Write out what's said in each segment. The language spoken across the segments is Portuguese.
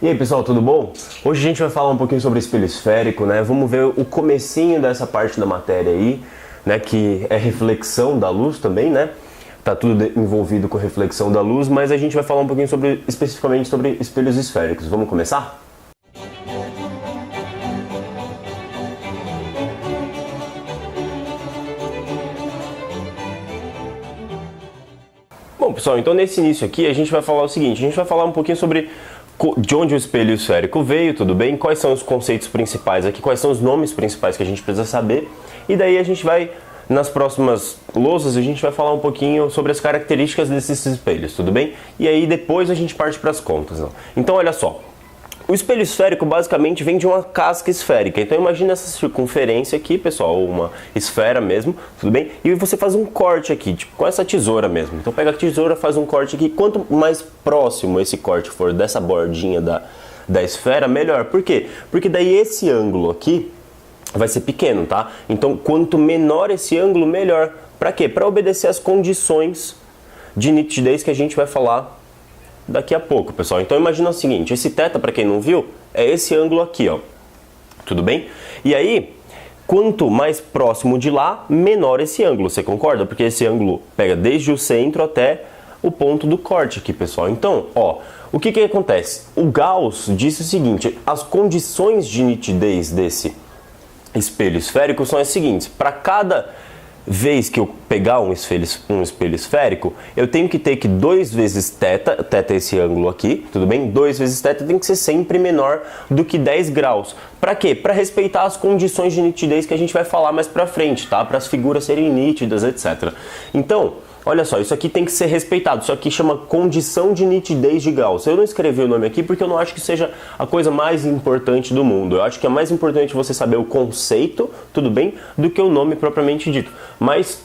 E aí pessoal, tudo bom? Hoje a gente vai falar um pouquinho sobre espelho esférico, né? Vamos ver o comecinho dessa parte da matéria aí, né? Que é reflexão da luz também, né? Tá tudo envolvido com reflexão da luz, mas a gente vai falar um pouquinho especificamente sobre espelhos esféricos. Vamos começar? Bom pessoal, então nesse início aqui a gente vai falar o seguinte, a gente vai falar um pouquinho sobre de onde o espelho esférico veio, tudo bem? Quais são os conceitos principais aqui, quais são os nomes principais que a gente precisa saber. E daí a gente vai, nas próximas lousas, a gente vai falar um pouquinho sobre as características desses espelhos, tudo bem? E aí depois a gente parte para as contas. Ó. Então olha só, o espelho esférico basicamente vem de uma casca esférica. Então imagina essa circunferência aqui, pessoal, ou uma esfera mesmo, tudo bem? E você faz um corte aqui, tipo com essa tesoura mesmo. Então pega a tesoura, faz um corte aqui. Quanto mais próximo esse corte for dessa bordinha da esfera, melhor. Por quê? Porque daí esse ângulo aqui vai ser pequeno, tá? Então quanto menor esse ângulo, melhor. Para quê? Para obedecer às condições de nitidez que a gente vai falar daqui a pouco, pessoal. Então imagina o seguinte, esse θ, para quem não viu, é esse ângulo aqui, ó. Tudo bem? E aí, quanto mais próximo de lá, menor esse ângulo, você concorda? Porque esse ângulo pega desde o centro até o ponto do corte aqui, pessoal. Então, ó, o que acontece? O Gauss disse o seguinte, as condições de nitidez desse espelho esférico são as seguintes, para cada vez que eu pegar um espelho esférico, eu tenho que ter que 2 vezes θ, θ é esse ângulo aqui, tudo bem? 2 vezes θ tem que ser sempre menor do que 10 graus. Para quê? Para respeitar as condições de nitidez que a gente vai falar mais pra frente, tá? Para as figuras serem nítidas, etc. Então, olha só, isso aqui tem que ser respeitado. Isso aqui chama condição de nitidez de Gauss. Eu não escrevi o nome aqui porque eu não acho que seja a coisa mais importante do mundo. Eu acho que é mais importante você saber o conceito, tudo bem, do que o nome propriamente dito. Mas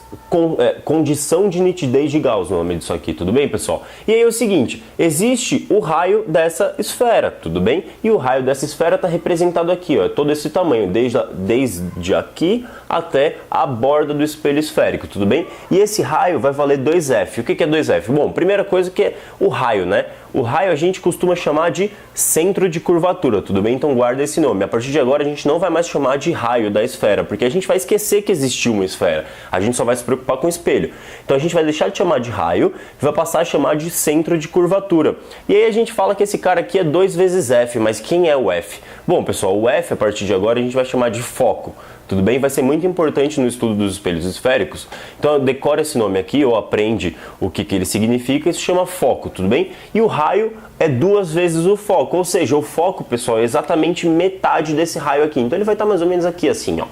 condição de nitidez de Gauss, o nome disso aqui, tudo bem, pessoal? E aí é o seguinte, existe o raio dessa esfera, tudo bem? E o raio dessa esfera está representado aqui, ó, todo esse tamanho, desde aqui até a borda do espelho esférico, tudo bem? E esse raio vai valer 2F. O que é 2F? Bom, primeira coisa que é o raio, né? O raio a gente costuma chamar de centro de curvatura, tudo bem? Então guarda esse nome. A partir de agora a gente não vai mais chamar de raio da esfera, porque a gente vai esquecer que existiu uma esfera. A gente só vai se preocupar com o espelho. Então a gente vai deixar de chamar de raio e vai passar a chamar de centro de curvatura. E aí a gente fala que esse cara aqui é 2 vezes F, mas quem é o F? Bom, pessoal, o F a partir de agora a gente vai chamar de foco. Tudo bem? Vai ser muito importante no estudo dos espelhos esféricos. Então decora esse nome aqui ou aprende o que ele significa. Isso chama foco, tudo bem? E o raio é 2 vezes o foco. Ou seja, o foco, pessoal, é exatamente metade desse raio aqui. Então ele vai estar mais ou menos aqui assim, ó.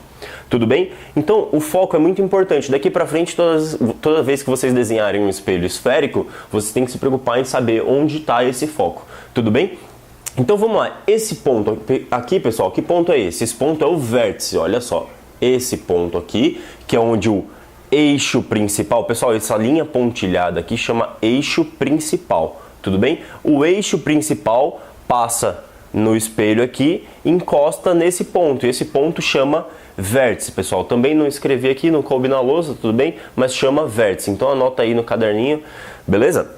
Tudo bem? Então o foco é muito importante. Daqui pra frente, toda vez que vocês desenharem um espelho esférico, vocês têm que se preocupar em saber onde está esse foco. Tudo bem? Então vamos lá, esse ponto aqui, pessoal, que ponto é esse? Esse ponto é o vértice, olha só. Esse ponto aqui, que é onde o eixo principal, pessoal, essa linha pontilhada aqui chama eixo principal, tudo bem? O eixo principal passa no espelho aqui, encosta nesse ponto, e esse ponto chama vértice, pessoal. Também não escrevi aqui, não coube na lousa, tudo bem? Mas chama vértice, então anota aí no caderninho, beleza?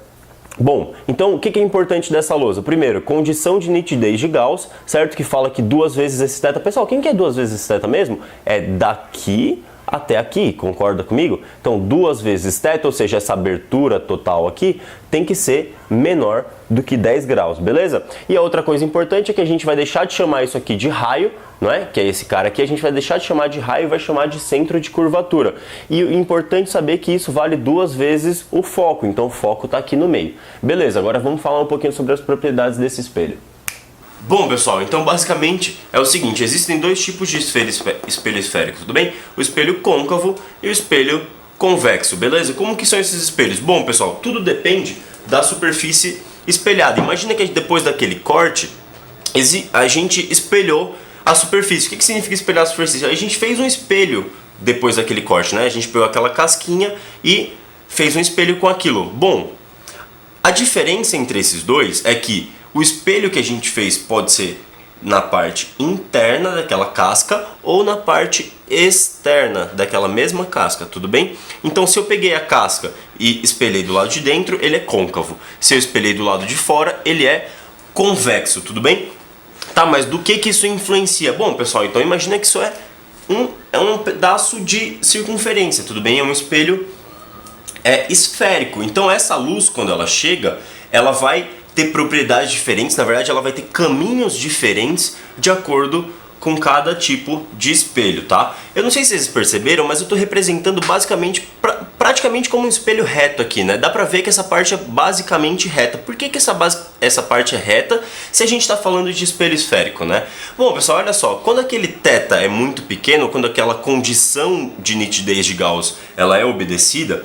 Bom, então o que é importante dessa lousa? Primeiro, condição de nitidez de Gauss, certo? Que fala que 2 vezes esse θ. Pessoal, quem que é 2 vezes esse θ mesmo? É daqui até aqui, concorda comigo? Então 2 vezes θ, ou seja, essa abertura total aqui, tem que ser menor do que 10 graus, beleza? E a outra coisa importante é que a gente vai deixar de chamar isso aqui de raio, não é? Que é esse cara aqui, a gente vai deixar de chamar de raio e vai chamar de centro de curvatura. E o importante saber que isso vale 2 vezes o foco, então o foco está aqui no meio. Beleza, agora vamos falar um pouquinho sobre as propriedades desse espelho. Bom, pessoal, então basicamente é o seguinte, existem 2 tipos de espelho esférico, tudo bem? O espelho côncavo e o espelho convexo, beleza? Como que são esses espelhos? Bom, pessoal, tudo depende da superfície espelhada. Imagina que depois daquele corte, a gente espelhou a superfície. O que significa espelhar a superfície? A gente fez um espelho depois daquele corte, né? A gente pegou aquela casquinha e fez um espelho com aquilo. Bom, a diferença entre esses dois é que o espelho que a gente fez pode ser na parte interna daquela casca ou na parte externa daquela mesma casca, tudo bem? Então se eu peguei a casca e espelhei do lado de dentro, ele é côncavo. Se eu espelhei do lado de fora, ele é convexo, tudo bem? Tá, mas do que isso influencia? Bom, pessoal, então imagina que isso é um pedaço de circunferência, tudo bem? É um espelho esférico. Então essa luz, quando ela chega, ela vai ter propriedades diferentes, na verdade ela vai ter caminhos diferentes de acordo com cada tipo de espelho, tá? Eu não sei se vocês perceberam, mas eu estou representando basicamente, praticamente como um espelho reto aqui, né? Dá pra ver que essa parte é basicamente reta. Por que essa parte é reta se a gente está falando de espelho esférico, né? Bom, pessoal, olha só, quando aquele θ é muito pequeno, quando aquela condição de nitidez de Gauss ela é obedecida,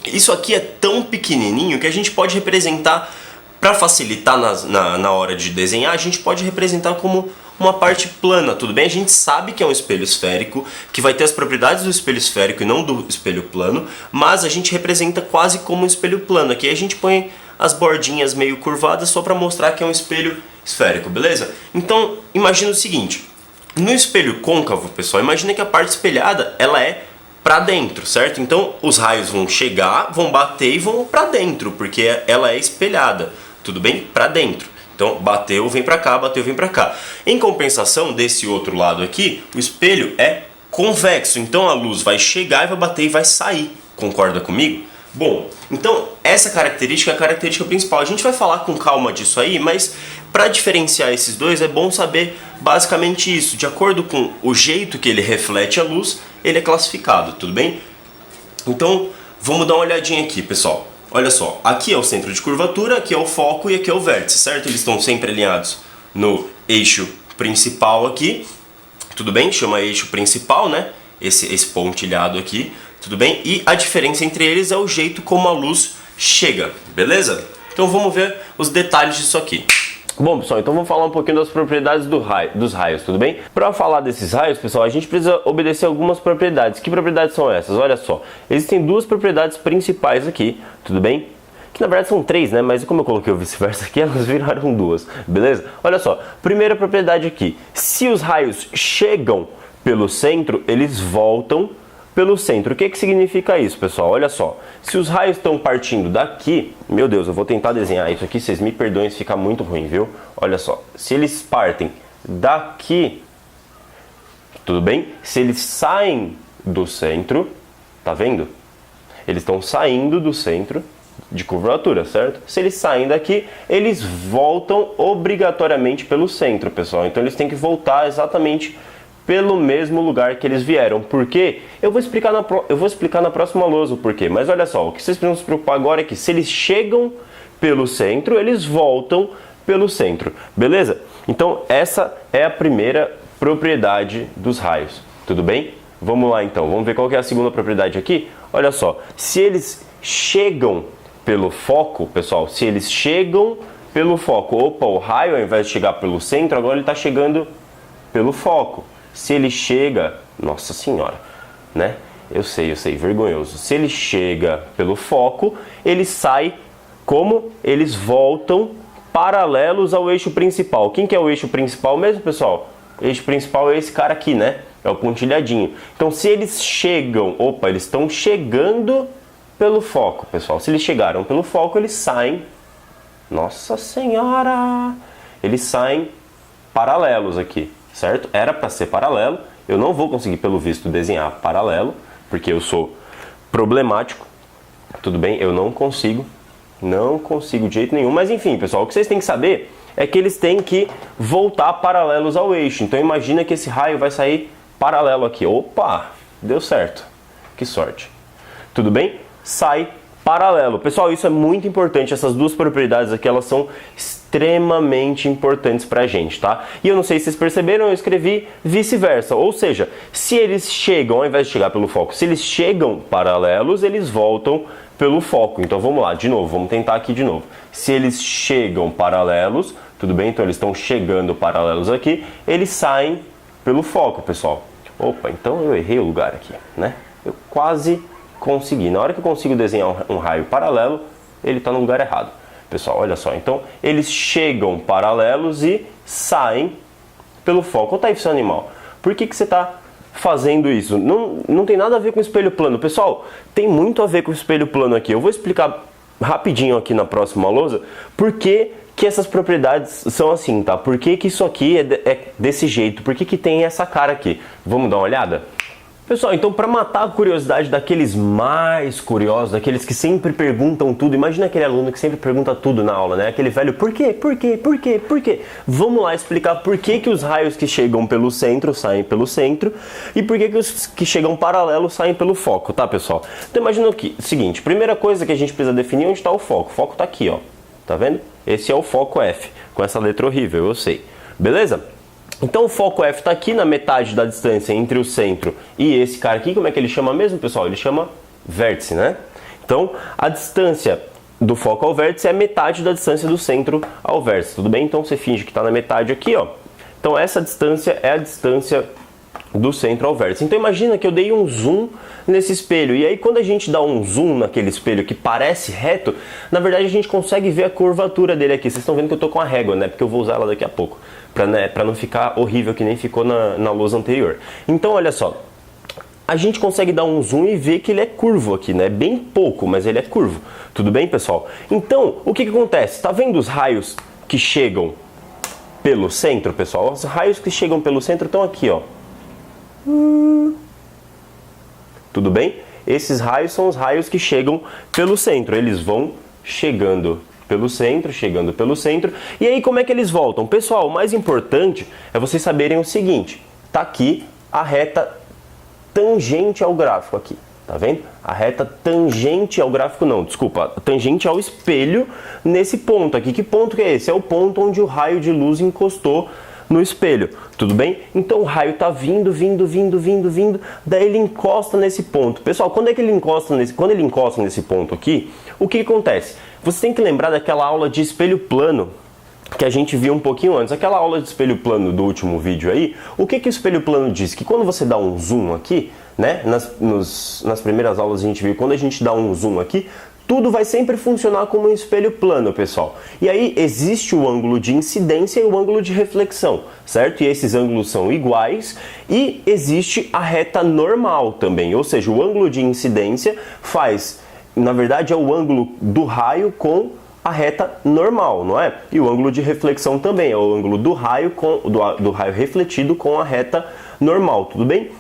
isso aqui é tão pequenininho que a gente pode representar, para facilitar na hora de desenhar, a gente pode representar como uma parte plana, tudo bem? A gente sabe que é um espelho esférico, que vai ter as propriedades do espelho esférico e não do espelho plano, mas a gente representa quase como um espelho plano. Aqui a gente põe as bordinhas meio curvadas só para mostrar que é um espelho esférico, beleza? Então, imagina o seguinte, no espelho côncavo, pessoal, imagina que a parte espelhada, ela é para dentro, certo? Então, os raios vão chegar, vão bater e vão para dentro, porque ela é espelhada, tudo bem? Para dentro. Então, bateu, vem para cá, bateu, vem para cá. Em compensação, desse outro lado aqui, o espelho é convexo. Então, a luz vai chegar e vai bater e vai sair. Concorda comigo? Bom, então, essa característica é a característica principal. A gente vai falar com calma disso aí, mas para diferenciar esses dois, é bom saber basicamente isso. De acordo com o jeito que ele reflete a luz, ele é classificado, tudo bem? Então, vamos dar uma olhadinha aqui, pessoal. Olha só, aqui é o centro de curvatura, aqui é o foco e aqui é o vértice, certo? Eles estão sempre alinhados no eixo principal aqui, tudo bem? Chama eixo principal, né? Esse pontilhado aqui, tudo bem? E a diferença entre eles é o jeito como a luz chega, beleza? Então vamos ver os detalhes disso aqui. Bom, pessoal, então vamos falar um pouquinho das propriedades dos raios, tudo bem? Para falar desses raios, pessoal, a gente precisa obedecer algumas propriedades. Que propriedades são essas? Olha só, existem duas propriedades principais aqui, tudo bem? Que na verdade são três, né? Mas como eu coloquei o vice-versa aqui, elas viraram duas, beleza? Olha só, primeira propriedade aqui, se os raios chegam pelo centro, eles voltam pelo centro. O que significa isso, pessoal? Olha só, se os raios estão partindo daqui, meu Deus, eu vou tentar desenhar isso aqui, vocês me perdoem se ficar muito ruim, viu? Olha só, se eles partem daqui, tudo bem? Se eles saem do centro, tá vendo? Eles estão saindo do centro de curvatura, certo? Se eles saem daqui, eles voltam obrigatoriamente pelo centro, pessoal. Então eles têm que voltar exatamente pelo mesmo lugar que eles vieram. Por quê? Eu vou explicar na próxima lousa o porquê. Mas olha só, o que vocês precisam se preocupar agora é que se eles chegam pelo centro, eles voltam pelo centro. Beleza? Então essa é a primeira propriedade dos raios. Tudo bem? Vamos lá então. Vamos ver qual que é a segunda propriedade aqui. Olha só, se eles chegam pelo foco, pessoal, se eles chegam pelo foco, opa, o raio ao invés de chegar pelo centro, agora ele está chegando pelo foco. Se ele chega, nossa senhora, né? Eu sei, vergonhoso. Se ele chega pelo foco, ele sai como? Eles voltam paralelos ao eixo principal. Quem que é o eixo principal mesmo, pessoal? O eixo principal é esse cara aqui, né? É o pontilhadinho. Então, se eles chegam, opa, eles estão chegando pelo foco, pessoal. Se eles chegaram pelo foco, eles saem, nossa senhora, eles saem paralelos aqui. Certo? Era para ser paralelo, eu não vou conseguir pelo visto desenhar paralelo, porque eu sou problemático, tudo bem? Eu não consigo de jeito nenhum, mas enfim, pessoal, o que vocês têm que saber é que eles têm que voltar paralelos ao eixo, então imagina que esse raio vai sair paralelo aqui, opa, deu certo, que sorte, tudo bem? Sai paralelo. Pessoal, isso é muito importante, essas duas propriedades aqui, elas são extremamente importantes pra gente, tá? E eu não sei se vocês perceberam, eu escrevi vice-versa, ou seja, se eles chegam, ao invés de chegar pelo foco, se eles chegam paralelos, eles voltam pelo foco. Então vamos lá, de novo, vamos tentar aqui de novo. Se eles chegam paralelos, tudo bem? Então eles estão chegando paralelos aqui, eles saem pelo foco, pessoal. Opa, então eu errei o lugar aqui, né? Eu quase consegui. Na hora que eu consigo desenhar um raio paralelo, ele está no lugar errado. Pessoal, olha só. Então, eles chegam paralelos e saem pelo foco. Ô, Thaís, seu animal, por que você está fazendo isso? Não tem nada a ver com espelho plano. Pessoal, tem muito a ver com espelho plano aqui. Eu vou explicar rapidinho aqui na próxima lousa porque que essas propriedades são assim, tá? Por que que isso aqui é desse jeito? Por que que tem essa cara aqui? Vamos dar uma olhada? Pessoal, então para matar a curiosidade daqueles mais curiosos, daqueles que sempre perguntam tudo, imagina aquele aluno que sempre pergunta tudo na aula, né? Aquele velho, por quê? Por quê? Por quê? Por quê? Vamos lá explicar por que que os raios que chegam pelo centro saem pelo centro e por que que os que chegam paralelo saem pelo foco, tá, pessoal? Então imagina aqui, seguinte, primeira coisa que a gente precisa definir onde está o foco. O foco está aqui, ó, tá vendo? Esse é o foco F, com essa letra horrível, eu sei. Beleza? Então o foco F está aqui na metade da distância entre o centro e esse cara aqui. Como é que ele chama mesmo, pessoal? Ele chama vértice, né? Então a distância do foco ao vértice é metade da distância do centro ao vértice, tudo bem? Então você finge que está na metade aqui, ó. Então essa distância é a distância do centro ao vértice. Então imagina que eu dei um zoom nesse espelho, e aí quando a gente dá um zoom naquele espelho que parece reto, na verdade a gente consegue ver a curvatura dele aqui. Vocês estão vendo que eu tô com a régua, né? Porque eu vou usar ela daqui a pouco, para não ficar horrível que nem ficou na lousa anterior. Então olha só, a gente consegue dar um zoom e ver que ele é curvo aqui, né? Bem pouco, mas ele é curvo. Tudo bem, pessoal? Então, o que acontece? Tá vendo os raios que chegam pelo centro, pessoal? Os raios que chegam pelo centro estão aqui, ó. Tudo bem? Esses raios são os raios que chegam pelo centro. Eles vão chegando pelo centro, chegando pelo centro. E aí como é que eles voltam? Pessoal, o mais importante é vocês saberem o seguinte. Tá aqui a reta tangente ao gráfico aqui. Tá vendo? A reta tangente ao gráfico não, desculpa. Tangente ao espelho nesse ponto aqui. Que ponto que é esse? É o ponto onde o raio de luz encostou no espelho, tudo bem? Então o raio tá vindo, daí ele encosta nesse ponto. Pessoal, quando ele encosta nesse ponto aqui, o que acontece? Você tem que lembrar daquela aula de espelho plano que a gente viu um pouquinho antes. Aquela aula de espelho plano do último vídeo aí, o que o espelho plano diz? Que quando você dá um zoom aqui, né? Nas primeiras aulas a gente viu, quando a gente dá um zoom aqui, tudo vai sempre funcionar como um espelho plano, pessoal. E aí existe o ângulo de incidência e o ângulo de reflexão, certo? E esses ângulos são iguais e existe a reta normal também. Ou seja, o ângulo de incidência na verdade, é o ângulo do raio com a reta normal, não é? E o ângulo de reflexão também é o ângulo do raio do raio refletido com a reta normal, tudo bem?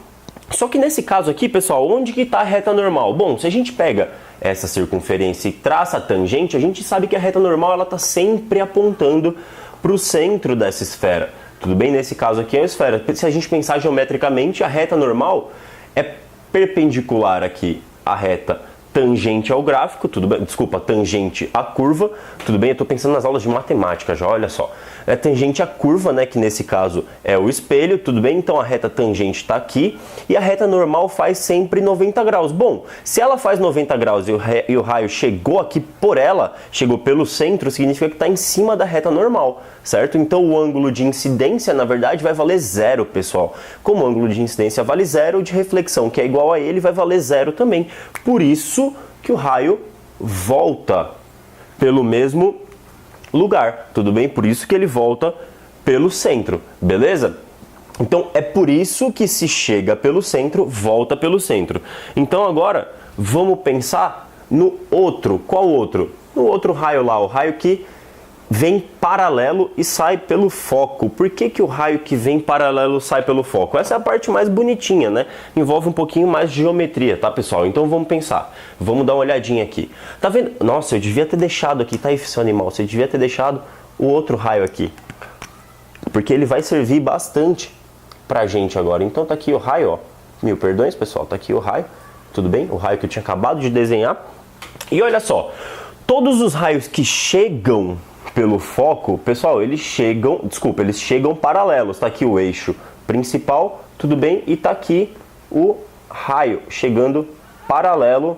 Só que nesse caso aqui, pessoal, onde que está a reta normal? Bom, se a gente pega essa circunferência e traça a tangente, a gente sabe que a reta normal ela está sempre apontando para o centro dessa esfera. Tudo bem? Nesse caso aqui é uma esfera. Se a gente pensar geometricamente, a reta normal é perpendicular aqui à reta tangente ao gráfico, tudo bem? Desculpa, tangente à curva, tudo bem? Eu estou pensando nas aulas de matemática já, olha só. É tangente à curva, né, que nesse caso é o espelho, tudo bem? Então a reta tangente está aqui e a reta normal faz sempre 90 graus. Bom, se ela faz 90 graus e o raio chegou aqui por ela, chegou pelo centro, significa que está em cima da reta normal, certo? Então o ângulo de incidência, na verdade, vai valer zero, pessoal. Como o ângulo de incidência vale zero, o de reflexão, que é igual a ele, vai valer zero também. Por isso que o raio volta pelo mesmo lugar, tudo bem? Por isso que ele volta pelo centro, beleza? Então é por isso que se chega pelo centro, volta pelo centro. Então agora vamos pensar no outro. Qual outro? No outro raio lá, o raio que vem paralelo e sai pelo foco. Por que que o raio que vem paralelo sai pelo foco? Essa é a parte mais bonitinha, né? Envolve um pouquinho mais de geometria, tá, pessoal? Então vamos pensar. Vamos dar uma olhadinha aqui. Tá vendo? Nossa, eu devia ter deixado aqui, tá aí, seu animal? Você devia ter deixado o outro raio aqui. Porque ele vai servir bastante pra gente agora. Então tá aqui o raio, ó. Mil perdões, pessoal. Tá aqui o raio. Tudo bem? O raio que eu tinha acabado de desenhar. E olha só. Todos os raios que chegam pelo foco, pessoal, eles chegam paralelos. Tá aqui o eixo principal, tudo bem? E tá aqui o raio chegando paralelo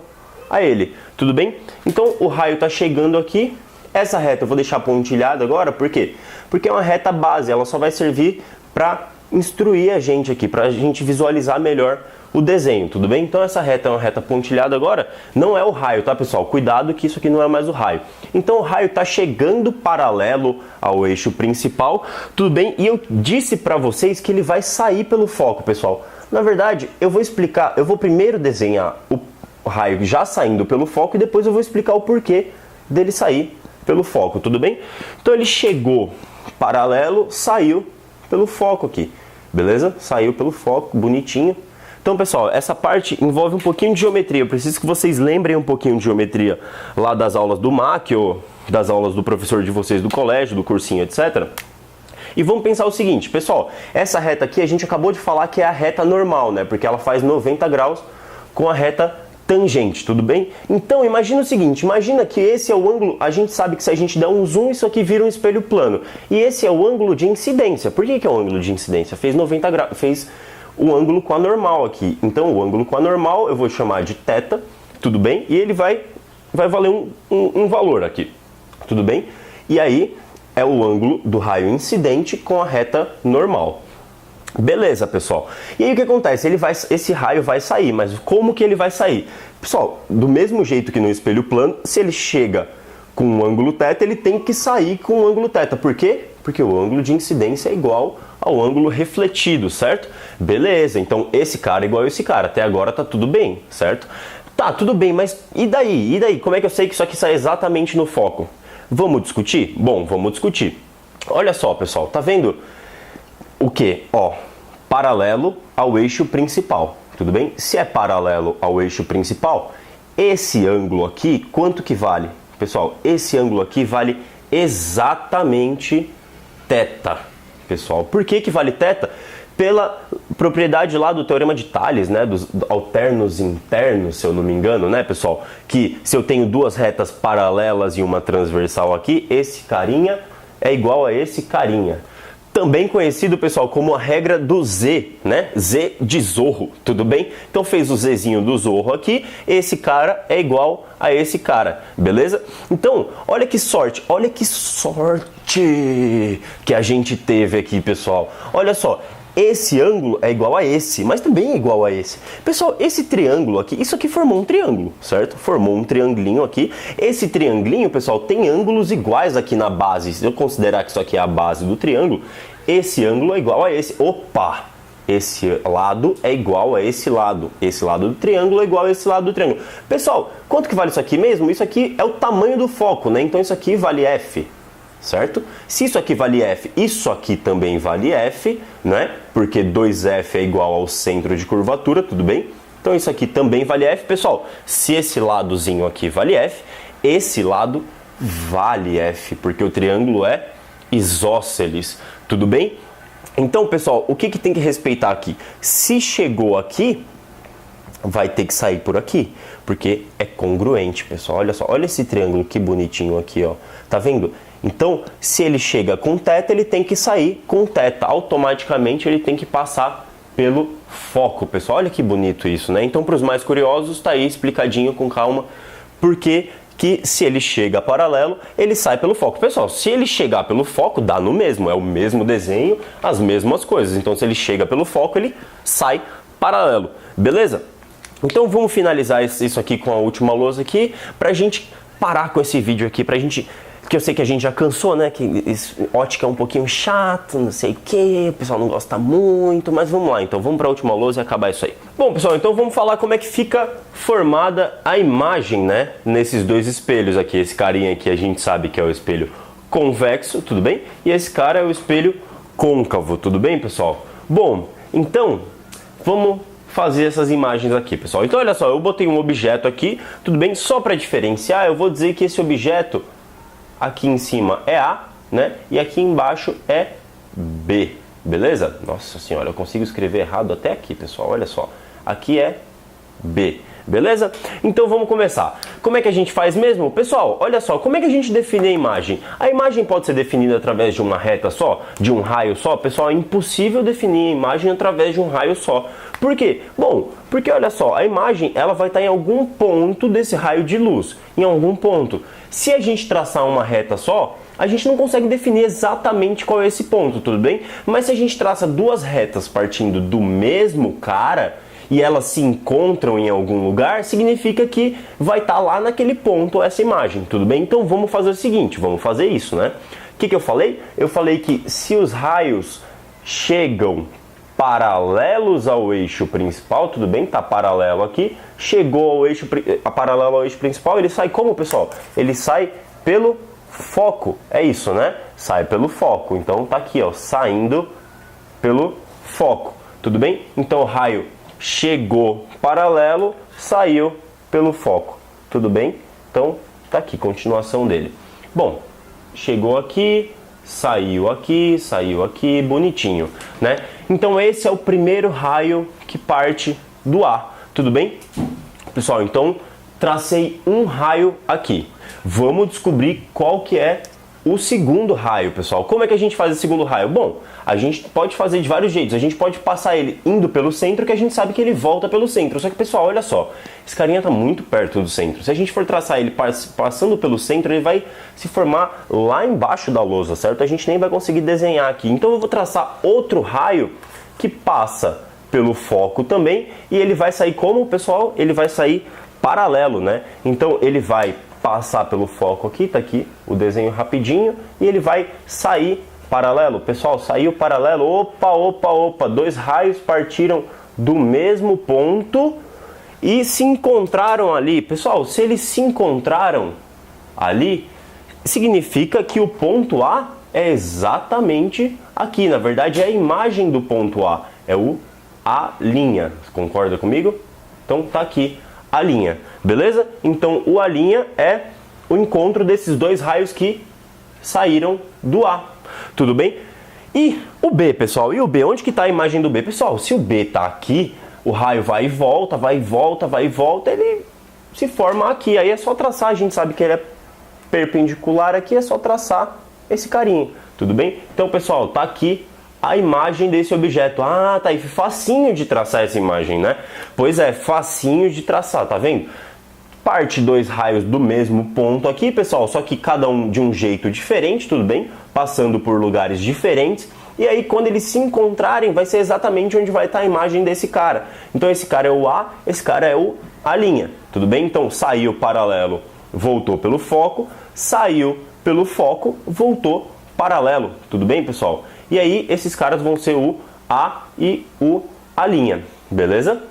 a ele, tudo bem? Então o raio tá chegando aqui. Essa reta eu vou deixar pontilhada agora, por quê? Porque é uma reta base, ela só vai servir para instruir a gente aqui, para a gente visualizar melhor o desenho, tudo bem? Então essa reta é uma reta pontilhada agora, não é o raio, tá, pessoal? Cuidado que isso aqui não é mais o raio. Então o raio está chegando paralelo ao eixo principal, tudo bem? E eu disse para vocês que ele vai sair pelo foco, pessoal. Na verdade, eu vou primeiro desenhar o raio já saindo pelo foco e depois eu vou explicar o porquê dele sair pelo foco, tudo bem? Então ele chegou paralelo, saiu pelo foco aqui, beleza? Saiu pelo foco, bonitinho. Então, pessoal, essa parte envolve um pouquinho de geometria. Eu preciso que vocês lembrem um pouquinho de geometria lá das aulas do MAC ou das aulas do professor de vocês do colégio, do cursinho, etc. E vamos pensar o seguinte, pessoal, essa reta aqui a gente acabou de falar que é a reta normal, né? Porque ela faz 90 graus com a reta tangente, tudo bem? Então imagina o seguinte, imagina que esse é o ângulo, a gente sabe que se a gente der um zoom, isso aqui vira um espelho plano. E esse é o ângulo de incidência. Por que é o ângulo de incidência? Fez 90 graus, fez o ângulo com a normal aqui. Então o ângulo com a normal eu vou chamar de θ, tudo bem? E ele vai valer um valor aqui, tudo bem? E aí é o ângulo do raio incidente com a reta normal. Beleza, pessoal. E aí o que acontece? Esse raio vai sair, mas como que ele vai sair? Pessoal, do mesmo jeito que no espelho plano, se ele chega com um ângulo θ, ele tem que sair com um ângulo θ. Por quê? Porque o ângulo de incidência é igual ao ângulo refletido, certo? Beleza, então esse cara é igual a esse cara. Até agora tá tudo bem, certo? Tá, tudo bem, mas e daí? E daí? Como é que eu sei que isso aqui sai exatamente no foco? Vamos discutir? Bom, vamos discutir. Olha só, pessoal, tá vendo o que? Ó, paralelo ao eixo principal, tudo bem? Se é paralelo ao eixo principal, esse ângulo aqui, quanto que vale? Pessoal, esse ângulo aqui vale exatamente θ, pessoal. Por que que vale θ? Pela propriedade lá do teorema de Thales, né, dos alternos internos, se eu não me engano, né, pessoal? Que se eu tenho duas retas paralelas e uma transversal aqui, esse carinha é igual a esse carinha. Também conhecido, pessoal, como a regra do Z, né? Z de Zorro, tudo bem? Então fez o Zzinho do Zorro aqui, esse cara é igual a esse cara, beleza? Então, olha que sorte que a gente teve aqui, pessoal. Olha só, esse ângulo é igual a esse, mas também é igual a esse. Pessoal, esse triângulo aqui, isso aqui formou um triângulo, certo? Formou um triangulinho aqui. Esse triangulinho, pessoal, tem ângulos iguais aqui na base. Se eu considerar que isso aqui é a base do triângulo, esse ângulo é igual a esse. Opa! Esse lado é igual a esse lado. Esse lado do triângulo é igual a esse lado do triângulo. Pessoal, quanto que vale isso aqui mesmo? Isso aqui é o tamanho do foco, né? Então isso aqui vale F. Certo? Se isso aqui vale F, isso aqui também vale F, né? Porque 2F é igual ao centro de curvatura, tudo bem? Então isso aqui também vale F. Pessoal, se esse ladozinho aqui vale F, esse lado vale F, porque o triângulo é isósceles, tudo bem? Então, pessoal, o que tem que respeitar aqui? Se chegou aqui, vai ter que sair por aqui, porque é congruente, pessoal. Olha só, olha esse triângulo que bonitinho aqui, ó. Tá vendo? Então, se ele chega com θ, ele tem que sair com θ. Automaticamente ele tem que passar pelo foco, pessoal. Olha que bonito isso, né? Então, para os mais curiosos, tá aí explicadinho com calma, porque que se ele chega paralelo, ele sai pelo foco. Pessoal, se ele chegar pelo foco, dá no mesmo, é o mesmo desenho, as mesmas coisas. Então, se ele chega pelo foco, ele sai paralelo, beleza? Então, vamos finalizar isso aqui com a última lousa aqui, pra gente parar com esse vídeo aqui, pra gente... Porque eu sei que a gente já cansou, né? Que ótica é um pouquinho chato, não sei o que, o pessoal não gosta muito, mas vamos lá, então vamos para a última lousa e acabar isso aí. Bom, pessoal, então vamos falar como é que fica formada a imagem, né? Nesses dois espelhos aqui. Esse carinha aqui a gente sabe que é o espelho convexo, tudo bem? E esse cara é o espelho côncavo, tudo bem, pessoal? Bom, então, vamos fazer essas imagens aqui, pessoal. Então, olha só, eu botei um objeto aqui, tudo bem? Só para diferenciar, eu vou dizer que esse objeto aqui em cima é A, né? E aqui embaixo é B, beleza? Nossa senhora, eu consigo escrever errado até aqui, pessoal, olha só. Aqui é B, beleza? Então vamos começar. Como é que a gente faz mesmo? Pessoal, olha só, como é que a gente define a imagem? A imagem pode ser definida através de uma reta só? De um raio só? Pessoal, é impossível definir a imagem através de um raio só. Por quê? Bom, porque olha só, a imagem ela vai estar em algum ponto desse raio de luz, em algum ponto. Se a gente traçar uma reta só, a gente não consegue definir exatamente qual é esse ponto, tudo bem? Mas se a gente traça duas retas partindo do mesmo cara e elas se encontram em algum lugar, significa que vai estar lá naquele ponto essa imagem, tudo bem? Então vamos fazer o seguinte, vamos fazer isso, né? O que eu falei? Eu falei que se os raios chegam paralelos ao eixo principal, tudo bem? Tá paralelo aqui, chegou ao eixo paralelo ao eixo principal, ele sai como, pessoal? Ele sai pelo foco. É isso, né? Sai pelo foco. Então tá aqui, ó, saindo pelo foco. Tudo bem? Então o raio chegou paralelo, saiu pelo foco. Tudo bem? Então tá aqui, continuação dele. Bom, chegou aqui, saiu aqui, bonitinho, né? Então esse é o primeiro raio que parte do A. Tudo bem? Pessoal, então tracei um raio aqui. Vamos descobrir qual que é o segundo raio, pessoal. Como é que a gente faz o segundo raio? Bom, a gente pode fazer de vários jeitos. A gente pode passar ele indo pelo centro, que a gente sabe que ele volta pelo centro. Só que, pessoal, olha só. Esse carinha tá muito perto do centro. Se a gente for traçar ele passando pelo centro, ele vai se formar lá embaixo da lousa, certo? A gente nem vai conseguir desenhar aqui. Então eu vou traçar outro raio que passa pelo foco também. E ele vai sair como, pessoal? Ele vai sair paralelo, né? Então ele vai passar pelo foco aqui, tá aqui o desenho rapidinho, e ele vai sair paralelo. Pessoal, saiu paralelo, opa, dois raios partiram do mesmo ponto e se encontraram ali. Pessoal, se eles se encontraram ali, significa que o ponto A é exatamente aqui. Na verdade, é a imagem do ponto A, é o A'. Concorda comigo? Então tá aqui a linha, beleza? Então o A' é o encontro desses dois raios que saíram do A, tudo bem? E o B, pessoal, e o B? Onde que está a imagem do B? Pessoal, se o B está aqui, o raio vai e volta, ele se forma aqui, aí é só traçar, a gente sabe que ele é perpendicular aqui, é só traçar esse carinho, tudo bem? Então, pessoal, tá aqui a imagem desse objeto. Ah, tá aí, facinho de traçar essa imagem, né? Pois é, facinho de traçar, tá vendo? Parte dois raios do mesmo ponto aqui, pessoal, só que cada um de um jeito diferente, tudo bem? Passando por lugares diferentes. E aí, quando eles se encontrarem, vai ser exatamente onde vai estar a imagem desse cara. Então, esse cara é o A, esse cara é o A', tudo bem? Então, saiu paralelo, voltou pelo foco, saiu pelo foco, voltou paralelo, tudo bem, pessoal? E aí, esses caras vão ser o A e o A', beleza?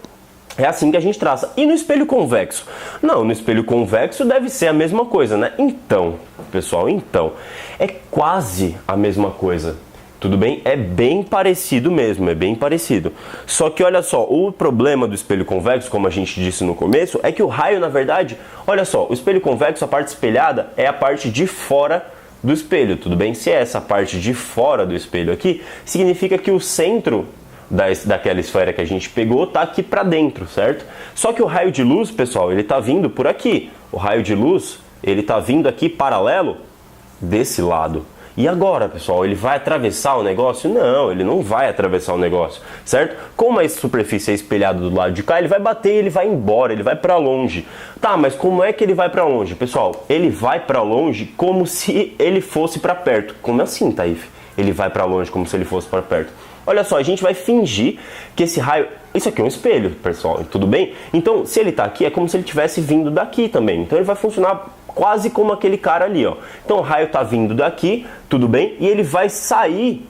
É assim que a gente traça. E no espelho convexo? Não, no espelho convexo deve ser a mesma coisa, né? Então, pessoal, é quase a mesma coisa. Tudo bem? É bem parecido mesmo, é bem parecido. Só que olha só, o problema do espelho convexo, como a gente disse no começo, é que o raio, na verdade, olha só, o espelho convexo, a parte espelhada, é a parte de fora do espelho, tudo bem? Se é essa parte de fora do espelho aqui, significa que o centro daquela esfera que a gente pegou tá aqui para dentro, certo? Só que o raio de luz, pessoal, ele tá vindo por aqui. O raio de luz, ele tá vindo aqui paralelo desse lado. E agora, pessoal, ele vai atravessar o negócio? Não, ele não vai atravessar o negócio, certo? Como a superfície é espelhada do lado de cá, ele vai bater, ele vai embora, ele vai para longe. Tá, mas como é que ele vai para longe? Pessoal, ele vai para longe como se ele fosse para perto. Como assim, Taif? Ele vai para longe como se ele fosse para perto. Olha só, a gente vai fingir que esse raio... Isso aqui é um espelho, pessoal, tudo bem? Então, se ele está aqui, é como se ele tivesse vindo daqui também. Então, ele vai funcionar quase como aquele cara ali, ó. Então, o raio está vindo daqui, tudo bem? E ele vai sair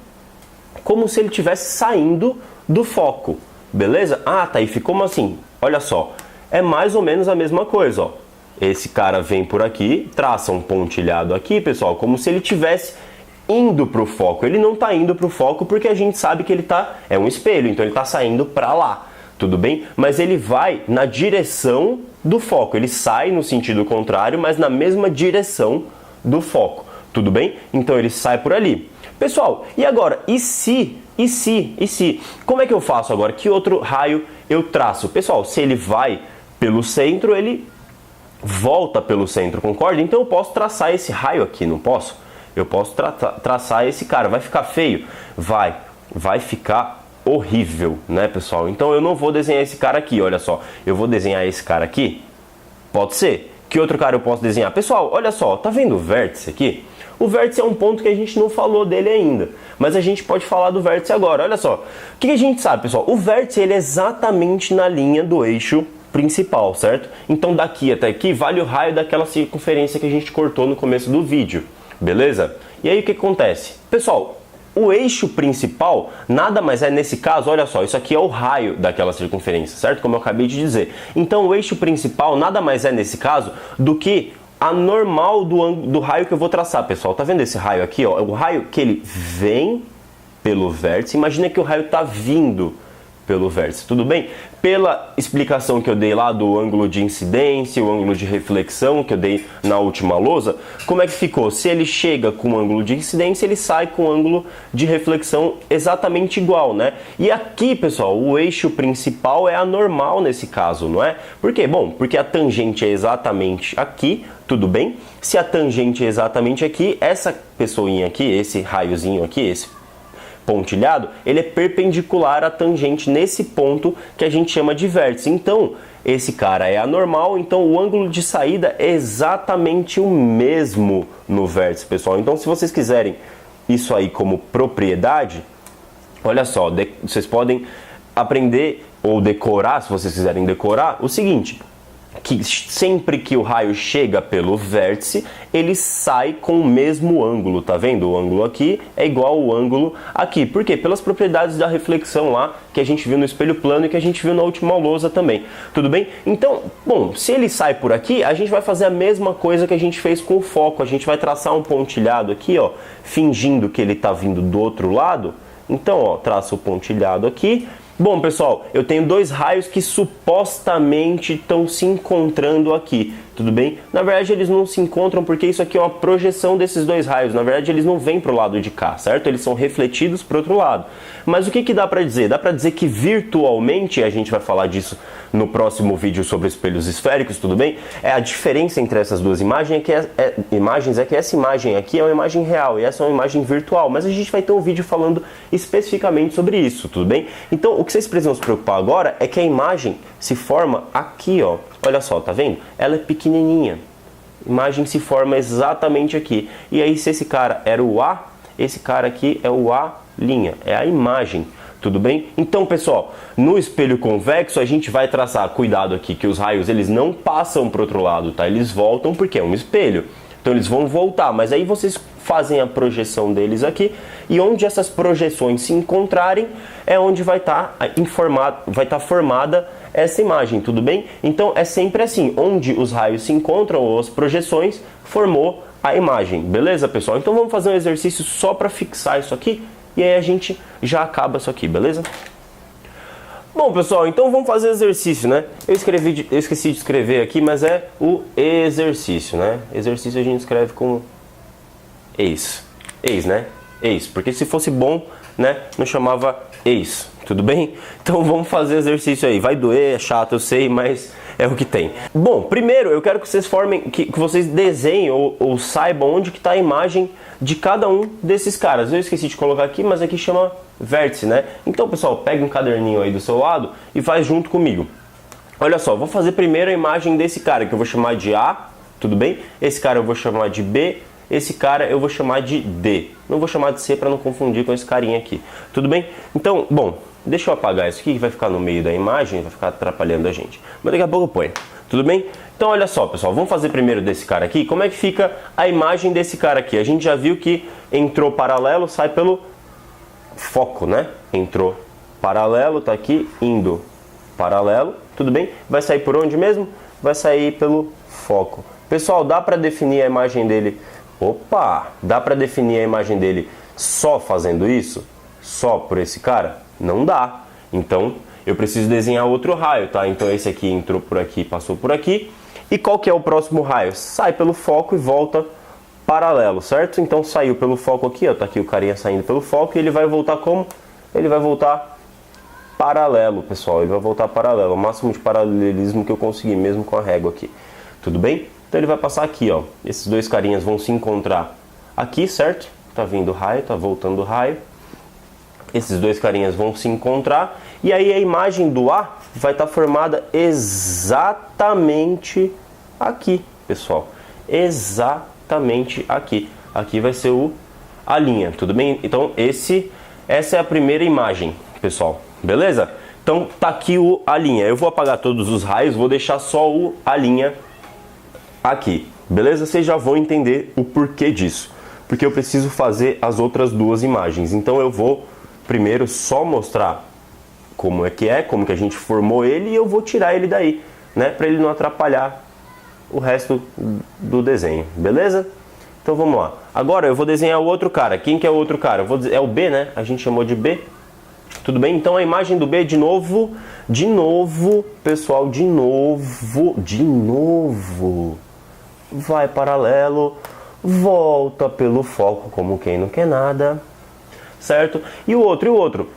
como se ele estivesse saindo do foco, beleza? Ah, tá, e ficou como assim? Olha só, é mais ou menos a mesma coisa, ó. Esse cara vem por aqui, traça um pontilhado aqui, pessoal, como se ele tivesse indo para o foco. Ele não está indo para o foco porque a gente sabe que ele é um espelho, então ele está saindo para lá, tudo bem? Mas ele vai na direção do foco, ele sai no sentido contrário, mas na mesma direção do foco, tudo bem? Então ele sai por ali. Pessoal, e agora? E se? Como é que eu faço agora? Que outro raio eu traço? Pessoal, se ele vai pelo centro, ele volta pelo centro, concorda? Então eu posso traçar esse raio aqui, não posso? Eu posso traçar esse cara. Vai ficar feio? Vai ficar horrível, né, pessoal? Então eu não vou desenhar esse cara aqui, olha só. Eu vou desenhar esse cara aqui? Pode ser. Que outro cara eu posso desenhar? Pessoal, olha só, tá vendo o vértice aqui? O vértice é um ponto que a gente não falou dele ainda, mas a gente pode falar do vértice agora, olha só. O que a gente sabe, pessoal? O vértice, ele é exatamente na linha do eixo principal, certo? Então daqui até aqui vale o raio daquela circunferência que a gente cortou no começo do vídeo. Beleza? E aí o que acontece? Pessoal, o eixo principal nada mais é nesse caso, olha só, isso aqui é o raio daquela circunferência, certo? Como eu acabei de dizer. Então o eixo principal nada mais é nesse caso do que a normal do raio que eu vou traçar, pessoal. Tá vendo esse raio aqui, ó? É o raio que ele vem pelo vértice. Imagina que o raio tá vindo pelo vértice, tudo bem? Pela explicação que eu dei lá do ângulo de incidência, o ângulo de reflexão que eu dei na última lousa, como é que ficou? Se ele chega com o ângulo de incidência, ele sai com o ângulo de reflexão exatamente igual, né? E aqui, pessoal, o eixo principal é a normal nesse caso, não é? Por quê? Bom, porque a tangente é exatamente aqui, tudo bem? Se a tangente é exatamente aqui, essa pessoinha aqui, esse raiozinho aqui, esse pontilhado, ele é perpendicular à tangente nesse ponto que a gente chama de vértice. Então, esse cara é anormal, então o ângulo de saída é exatamente o mesmo no vértice, pessoal. Então, se vocês quiserem isso aí como propriedade, olha só, vocês podem aprender ou decorar, se vocês quiserem decorar, o seguinte: que sempre que o raio chega pelo vértice, ele sai com o mesmo ângulo, tá vendo? O ângulo aqui é igual ao ângulo aqui. Por quê? Pelas propriedades da reflexão lá, que a gente viu no espelho plano e que a gente viu na última lousa também. Tudo bem? Então, bom, se ele sai por aqui, a gente vai fazer a mesma coisa que a gente fez com o foco. A gente vai traçar um pontilhado aqui, ó, fingindo que ele tá vindo do outro lado. Então, ó, traça o pontilhado aqui. Bom, pessoal, eu tenho dois raios que supostamente estão se encontrando aqui, tudo bem? Na verdade, eles não se encontram porque isso aqui é uma projeção desses dois raios. Na verdade, eles não vêm para o lado de cá, certo? Eles são refletidos para o outro lado. Mas o que dá para dizer? Dá para dizer que virtualmente, a gente vai falar disso no próximo vídeo sobre espelhos esféricos, tudo bem? A diferença entre essas duas imagens é que essa imagem aqui é uma imagem real e essa é uma imagem virtual. Mas a gente vai ter um vídeo falando especificamente sobre isso, tudo bem? Então, o que vocês precisam se preocupar agora é que a imagem se forma aqui, ó. Olha só, tá vendo? Ela é pequenininha. A imagem se forma exatamente aqui. E aí, se esse cara era o A, esse cara aqui é o A', é a imagem. Tudo bem? Então, pessoal, no espelho convexo a gente vai traçar, cuidado aqui, que os raios eles não passam para o outro lado, tá? Eles voltam porque é um espelho. Então eles vão voltar, mas aí vocês fazem a projeção deles aqui e onde essas projeções se encontrarem é onde vai estar formada essa imagem, tudo bem? Então é sempre assim, onde os raios se encontram ou as projeções, formou a imagem, beleza, pessoal? Então vamos fazer um exercício só para fixar isso aqui e aí a gente já acaba isso aqui, beleza? Bom, pessoal, então vamos fazer exercício, né? Eu esqueci de escrever aqui, mas é o exercício, né? Exercício a gente escreve com ex, né? Ex, porque se fosse bom, né, não chamava ex, tudo bem? Então vamos fazer exercício aí. Vai doer, é chato, eu sei, mas é o que tem. Bom, primeiro eu quero que vocês que vocês desenhem ou saibam onde que está a imagem de cada um desses caras. Eu esqueci de colocar aqui, mas aqui chama vértice, né? Então, pessoal, pega um caderninho aí do seu lado e faz junto comigo. Olha só, vou fazer primeiro a imagem desse cara, que eu vou chamar de A, tudo bem? Esse cara eu vou chamar de B, esse cara eu vou chamar de D. Não vou chamar de C para não confundir com esse carinha aqui, tudo bem? Então, bom, deixa eu apagar isso aqui, que vai ficar no meio da imagem, vai ficar atrapalhando a gente. Mas daqui a pouco eu ponho, tudo bem? Então, olha só, pessoal, vamos fazer primeiro desse cara aqui. Como é que fica a imagem desse cara aqui? A gente já viu que entrou paralelo, sai pelo foco, né? Entrou paralelo, tá aqui, indo paralelo, tudo bem? Vai sair por onde mesmo? Vai sair pelo foco. Pessoal, dá para definir a imagem dele? Opa! Dá para definir a imagem dele só fazendo isso? Só por esse cara? Não dá. Então, eu preciso desenhar outro raio, tá? Então, esse aqui entrou por aqui, passou por aqui. E qual que é o próximo raio? Sai pelo foco e volta paralelo, certo? Então saiu pelo foco aqui, ó, tá aqui o carinha saindo pelo foco e ele vai voltar como? Ele vai voltar paralelo, pessoal, ele vai voltar paralelo, o máximo de paralelismo que eu conseguir, mesmo com a régua aqui, tudo bem? Então ele vai passar aqui, ó, esses dois carinhas vão se encontrar aqui, certo? Tá vindo o raio, tá voltando o raio, esses dois carinhas vão se encontrar e aí a imagem do A vai estar formada exatamente aqui, pessoal, exatamente aqui. Aqui vai ser a linha, tudo bem? Então essa é a primeira imagem, pessoal, beleza? Então tá aqui a linha. Eu vou apagar todos os raios, vou deixar só a linha aqui, beleza? Vocês já vão entender o porquê disso, porque eu preciso fazer as outras duas imagens. Então eu vou primeiro só mostrar como que a gente formou ele e eu vou tirar ele daí, né? Para ele não atrapalhar o resto do desenho, beleza? Então vamos lá. Agora eu vou desenhar o outro cara. Quem que é o outro cara? É o B, né? A gente chamou de B. Tudo bem? Então a imagem do B, de novo, pessoal, de novo, vai paralelo, volta pelo foco como quem não quer nada, certo? E o outro,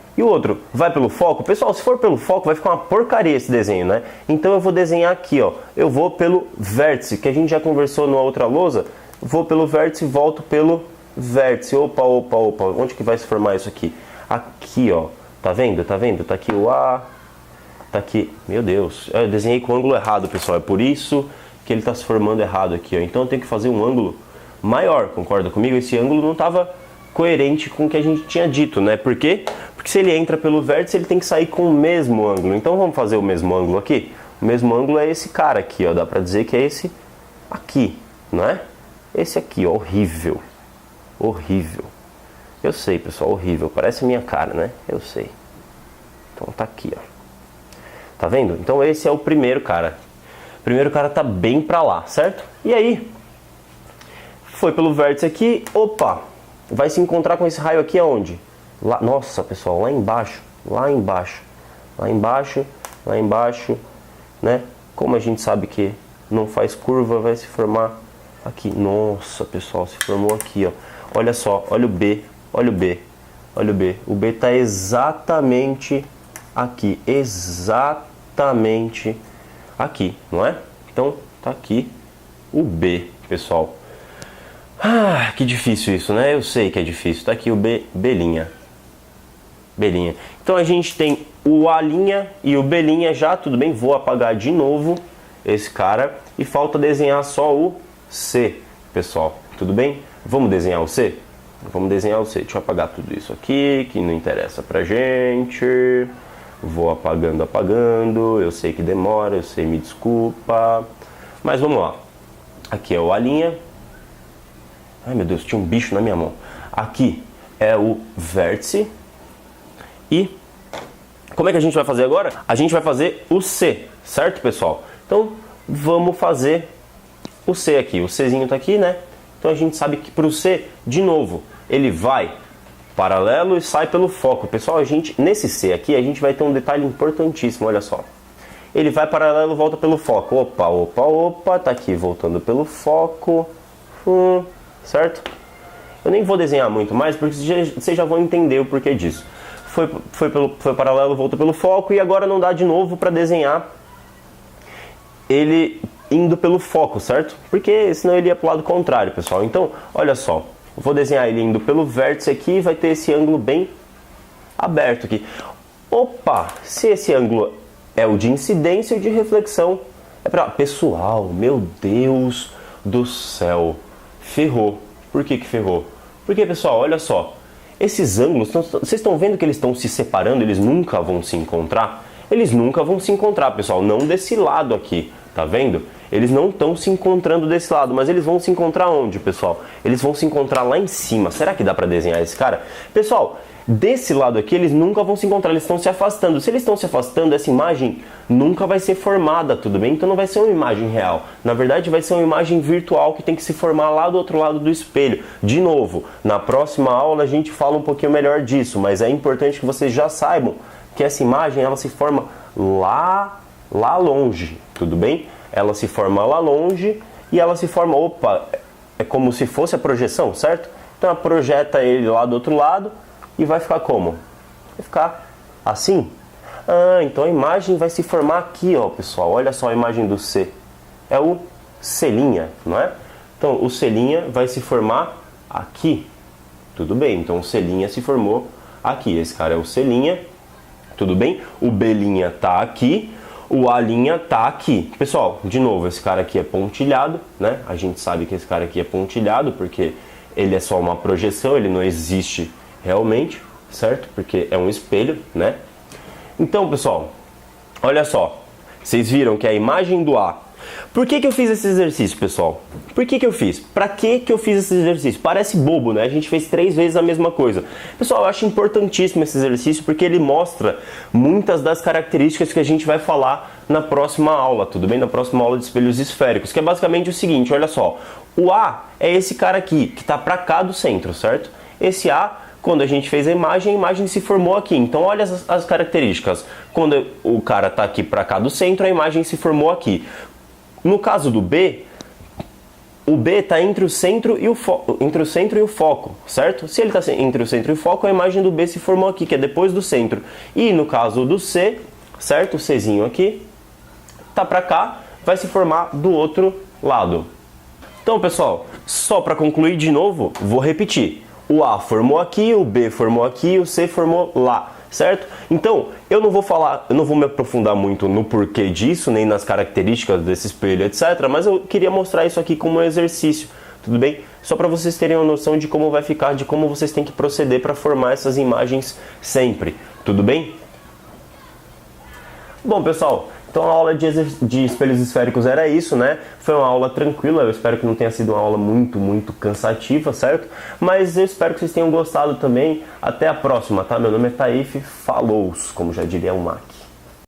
vai pelo foco. Pessoal, se for pelo foco vai ficar uma porcaria esse desenho, né? Então eu vou desenhar aqui, ó, eu vou pelo vértice, que a gente já conversou numa outra lousa, vou pelo vértice e volto pelo vértice. Opa, onde que vai se formar isso aqui? Aqui, ó. Tá vendo? Tá aqui o A, tá aqui, meu Deus, eu desenhei com o ângulo errado, pessoal, é por isso que ele tá se formando errado aqui, ó. Então eu tenho que fazer um ângulo maior, concorda comigo? Esse ângulo não tava coerente com o que a gente tinha dito, né? Por quê? Porque se ele entra pelo vértice, ele tem que sair com o mesmo ângulo. Então vamos fazer o mesmo ângulo aqui? O mesmo ângulo é esse cara aqui, ó, dá pra dizer que é esse aqui, não é? Esse aqui, ó, horrível. Eu sei, pessoal, horrível. Parece a minha cara, né? Eu sei. Então tá aqui, ó. Tá vendo? Então esse é o primeiro cara. O primeiro cara tá bem pra lá, certo? E aí? Foi pelo vértice aqui. Opa! Vai se encontrar com esse raio aqui aonde? Lá, nossa, pessoal, lá embaixo, né? Como a gente sabe que não faz curva, vai se formar aqui. Nossa, pessoal, se formou aqui, ó. Olha só, olha o B. Olha o B. O B está exatamente aqui. Não é? Então, tá aqui o B, pessoal. Ah, que difícil isso, né? Eu sei que é difícil. Tá aqui o B, B'linha. Então, a gente tem o A' e o B' já, tudo bem? Vou apagar de novo esse cara. E falta desenhar só o C, pessoal. Tudo bem? Vamos desenhar o C? Deixa eu apagar tudo isso aqui, que não interessa pra gente. Vou apagando. Eu sei que demora, eu sei, me desculpa. Mas vamos lá. Aqui é o A'. Ai, meu Deus, tinha um bicho na minha mão. Aqui é o vértice. E como é que a gente vai fazer agora? A gente vai fazer o C, certo, pessoal? Então, vamos fazer o C aqui. O Czinho tá aqui, né? Então a gente sabe que para o C, de novo, ele vai paralelo e sai pelo foco. Pessoal, nesse C aqui, a gente vai ter um detalhe importantíssimo, olha só. Ele vai paralelo e volta pelo foco. Opa, tá aqui, voltando pelo foco. Certo? Eu nem vou desenhar muito mais, porque vocês já vão entender o porquê disso. Foi paralelo, volta pelo foco, e agora não dá de novo para desenhar ele indo pelo foco, certo? Porque senão ele ia para o lado contrário, pessoal. Então, olha só, eu vou desenhar ele indo pelo vértice aqui e vai ter esse ângulo bem aberto aqui. Opa, se esse ângulo é o de incidência ou de reflexão, é para... Pessoal, meu Deus do céu, ferrou. Por que ferrou? Porque, pessoal, olha só, esses ângulos, vocês estão vendo que eles estão se separando, eles nunca vão se encontrar? Eles nunca vão se encontrar, pessoal, não desse lado aqui, tá vendo? Eles não estão se encontrando desse lado, mas eles vão se encontrar onde, pessoal? Eles vão se encontrar lá em cima. Será que dá pra desenhar esse cara? Pessoal, desse lado aqui eles nunca vão se encontrar, eles estão se afastando. Se eles estão se afastando, essa imagem nunca vai ser formada, tudo bem? Então não vai ser uma imagem real. Na verdade vai ser uma imagem virtual que tem que se formar lá do outro lado do espelho. De novo, na próxima aula a gente fala um pouquinho melhor disso, mas é importante que vocês já saibam que essa imagem ela se forma lá longe, tudo bem? Ela se forma lá longe e ela se forma, é como se fosse a projeção, certo? Então ela projeta ele lá do outro lado e vai ficar como? Vai ficar assim? Ah, então a imagem vai se formar aqui, ó, pessoal. Olha só a imagem do C. É o C', não é? Então o C' vai se formar aqui. Tudo bem, então o C' se formou aqui. Esse cara é o C', tudo bem? O B' tá aqui. O A' tá aqui. Pessoal, de novo, esse cara aqui é pontilhado, né? A gente sabe que esse cara aqui é pontilhado porque ele é só uma projeção, ele não existe realmente, certo? Porque é um espelho, né? Então, pessoal, olha só. Vocês viram que a imagem do A Por que eu fiz esse exercício, pessoal? Por que eu fiz? Pra que eu fiz esse exercício? Parece bobo, né? A gente fez 3 vezes a mesma coisa. Pessoal, eu acho importantíssimo esse exercício porque ele mostra muitas das características que a gente vai falar na próxima aula, tudo bem? Na próxima aula de espelhos esféricos, que é basicamente o seguinte, olha só. O A é esse cara aqui, que tá pra cá do centro, certo? Esse A, quando a gente fez a imagem se formou aqui. Então olha as características. Quando o cara tá aqui pra cá do centro, a imagem se formou aqui. No caso do B, o B está entre o centro e o foco, certo? Se ele está entre o centro e o foco, a imagem do B se formou aqui, que é depois do centro. E no caso do C, certo? O Czinho aqui, tá para cá, vai se formar do outro lado. Então, pessoal, só para concluir de novo, vou repetir. O A formou aqui, o B formou aqui, o C formou lá. Certo? Então, eu não vou me aprofundar muito no porquê disso, nem nas características desse espelho, etc. Mas eu queria mostrar isso aqui como um exercício, tudo bem? Só para vocês terem uma noção de como vai ficar, de como vocês têm que proceder para formar essas imagens sempre, tudo bem? Bom, pessoal, então a aula de espelhos esféricos era isso, né? Foi uma aula tranquila, eu espero que não tenha sido uma aula muito cansativa, certo? Mas eu espero que vocês tenham gostado também. Até a próxima, tá? Meu nome é Taif, falou, como já diria o Mac.